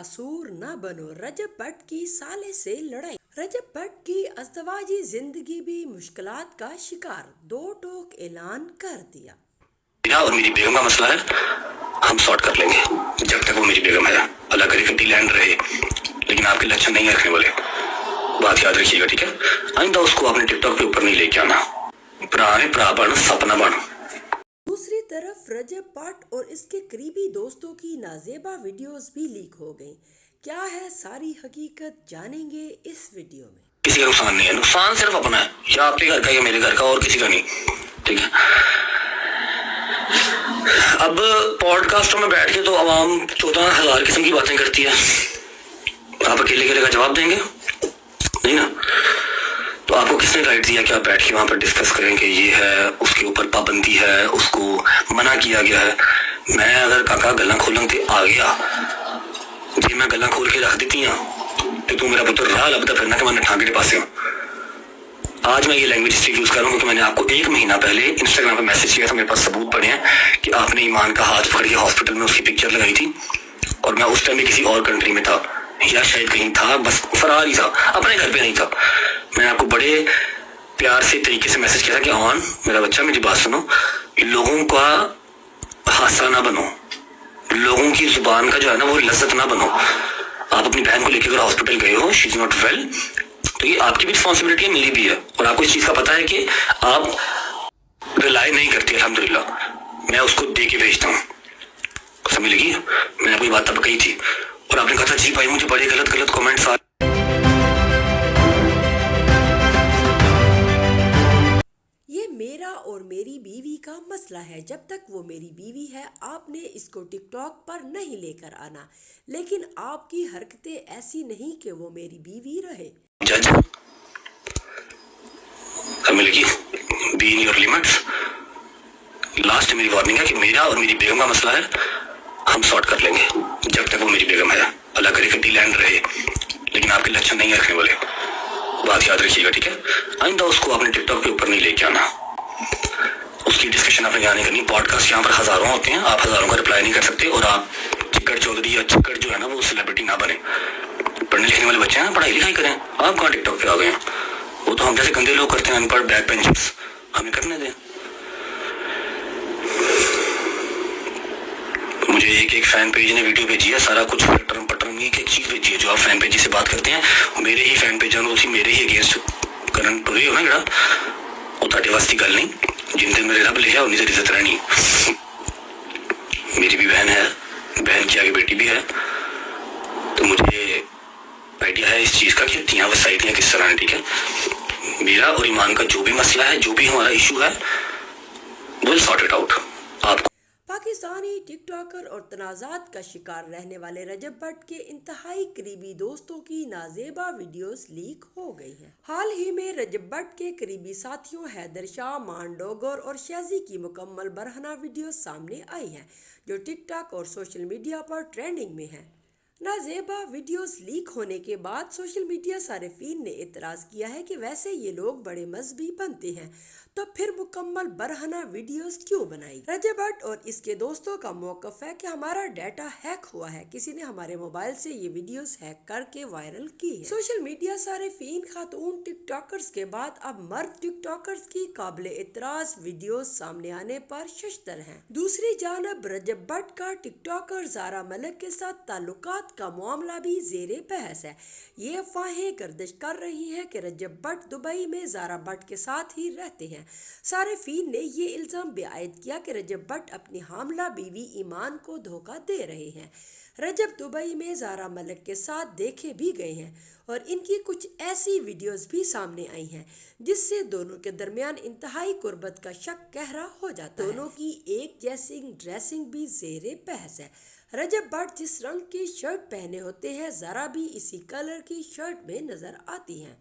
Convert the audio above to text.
तासूर न बनो, रजब भट्ट की साले से लड़ाई। रजब भट्ट की अज़दवाजी जिंदगी भी मुश्किलात का शिकार, दो टोक ऐलान कर दिया। मेरा और मेरी बेगम का मसला है, हम सॉर्ट कर लेंगे जब तक वो मेरी बेगम है। अल्लाह करे कि लैंड रहे, लेकिन आपके लक्षण नहीं रखने वाले, बात याद रखिएगा, ठीक है। आइंदा उसको आपने टिकटॉक पे ऊपर नहीं लेके आना। भरा बन, सपना बन। दूसरी तरफ रजब भट्ट और इसके करीबी दोस्तों की नाजेबा वीडियोस भी लीक हो गईं। क्या है सारी हकीकत, जानेंगे इस वीडियो में। किसी का नुकसान नहीं है, नुकसान सिर्फ अपना है, या आपके घर का या मेरे घर का, और किसी का नहीं, ठीक है। अब पॉडकास्टों में बैठ के तो आवाम 14,000 किस्म की बातें करती है, आप अकेले अकेले का जवाब देंगे नहीं ना। तो आपको किसने राइट दिया कि आप बैठ के वहां पर डिस्कस करें कि ये है, उसके ऊपर पाबंदी है, उसको मना किया गया है। मैं अगर काका गल्ला खोलन ते आ गया, जी मैं गल्ला खोल के रख देती हूँ तो तू मेरा पुत्र राह लभदा फिरना कि मैं ठाके के पासे हूँ। आज मैं ये लैंग्वेज इसलिए यूज कर रहा हूँ क्योंकि मैंने आपको 1 महीना पहले इंस्टाग्राम पे मैसेज किया था, मेरे पास सबूत पड़े हैं कि आपने ईमान का हाथ पकड़ के हॉस्पिटल में उसकी पिक्चर लगाई थी, और मैं उस टाइम में किसी और कंट्री में था, या शायद कहीं था, बस फरार ही था, अपने घर पे नहीं था। मैंने आपको बड़े प्यार से तरीके से मैसेज किया था कि ऑन मेरा बच्चा, मेरी बात सुनो, लोगों का हादसा ना बनो, लोगों की जुबान का जो है ना वो लज्जत ना बनो। आप अपनी बहन को लेकर अगर हॉस्पिटल गए हो, शी इज नॉट वेल, तो ये आपकी भी रिस्पॉन्सिबिलिटी है, मेरी भी है, और आपको इस चीज का पता है कि आप रिलाई नहीं करती। अल्हम्दुलिल्लाह मैं उसको दे के भेजता हूँ, समझ लगी। मैंने आपको ये बात तब कही थी, और आपने कहा था जी भाई मुझे बड़े गलत गलत कमेंट्स आ। ये मेरा और मेरी बीवी का मसला है, जब तक वो मेरी बीवी है आपने इसको टिकटॉक पर नहीं लेकर आना, लेकिन आपकी हरकतें ऐसी नहीं कि वो मेरी बीवी रहे। जज समझ लगी, be in your limits. Last मेरी वार्निंग है कि मेरा और मेरी बेगम का मसला है, हम सॉर्ट कर लेंगे जब तक वो मेरी बेगम है। अल्लाह करे कि लैंड रहे, लेकिन आपके लक्षण नहीं रखने वाले, बात याद रखिएगा, ठीक है। आइंदा उसको आपने टिकटॉक पे ऊपर नहीं लेके आना, उसकी डिस्कशन आपने यहाँ नहीं करनी। पॉडकास्ट यहाँ पर हजारों होते हैं, आप हजारों का रिप्लाई नहीं कर सकते, और आप चिक्कड़ चौधरी या चिक्कड़ जो है ना वो सेलिब्रिटी ना बने। पढ़ने लिखने वाले बच्चे हैं, पढ़ाई लिखाई करें। आप कहाँ टिकटॉक पे आ गए हैं? वो तो हम जैसे गंदे लोग करते हैं, अनपढ़ बैक बेंचर्स, हमें करने दें। मुझे एक फैन पेज ने वीडियो भेजी है, सारा कुछ पटरम पटरम की एक चीज भेजी है। जो आप फैन पेज से बात करते हैं, मेरे ही फैन पेज मेरे ही अगेंस्ट करन टुरे हो ना जरा, वो ताटे वास्ती गल नहीं, जिनसे मेरे रब लिखा उन्हीं से इज्जत रहनी। मेरी भी बहन है, बहन की आगे बेटी भी है, तो मुझे आइडिया है इस चीज का कि तियां वसाइतियां किस तरह है, ठीक है। मेरा और ईमान का जो भी मसला है, जो भी हमारा इशू है, विल सॉर्ट इट आउट। आपको पाकिस्तानी टिकटॉकर और तनाज़ात का शिकार रहने वाले रजब भट्ट के इंतहाई करीबी दोस्तों की नाजेबा वीडियोस लीक हो गई हैं। हाल ही में रजब भट्ट के करीबी साथियों हैदर शाह, मान डोगर और शाजी की मुकम्मल बरहना वीडियोस सामने आई हैं, जो टिकटॉक और सोशल मीडिया पर ट्रेंडिंग में हैं। नाजेबा वीडियोस लीक होने के बाद सोशल मीडिया सारिफीन ने इतराज़ किया है कि वैसे ये लोग बड़े मजहबी बनते हैं, तो फिर मुकम्मल बरहना वीडियोस क्यों बनाई। रजब भट्ट और इसके दोस्तों का मौक़िफ़ है कि हमारा डाटा हैक हुआ है, किसी ने हमारे मोबाइल से ये वीडियोस हैक करके वायरल की है। सोशल मीडिया सारिफीन खातून टिकटॉकर्स के बाद अब मर्द टिकटॉकर्स की काबिल इतराज़ वीडियोस सामने आने पर शशतर हैं। दूसरी जानब रजब भट्ट का टिकटॉकर ज़ारा मलिक के साथ ताल्लुकात का मामला भी ज़ेरे बहस है। ये अफवाहें गर्दिश कर रही हैं कि रजब भट्ट दुबई में ज़ारा भट्ट के साथ ही रहते हैं। सारिफीन ने ये इल्ज़ाम बेआयद किया कि रजब भट्ट अपनी हामला बीवी ईमान को धोखा दे रहे हैं। रजब दुबई में ज़ारा मलिक के साथ देखे भी गए हैं, और इनकी कुछ ऐसी वीडियोस भी सामने आई हैं जिससे दोनों के दरमियान इंतहाई कुर्बत का शक गहरा हो जाता है। दोनों की एक जैसी ड्रेसिंग भी ज़ेरे बहस है। रजब भट्ट जिस रंग की शर्ट पहने होते हैं, ज़ारा भी इसी कलर की शर्ट में नजर आती हैं।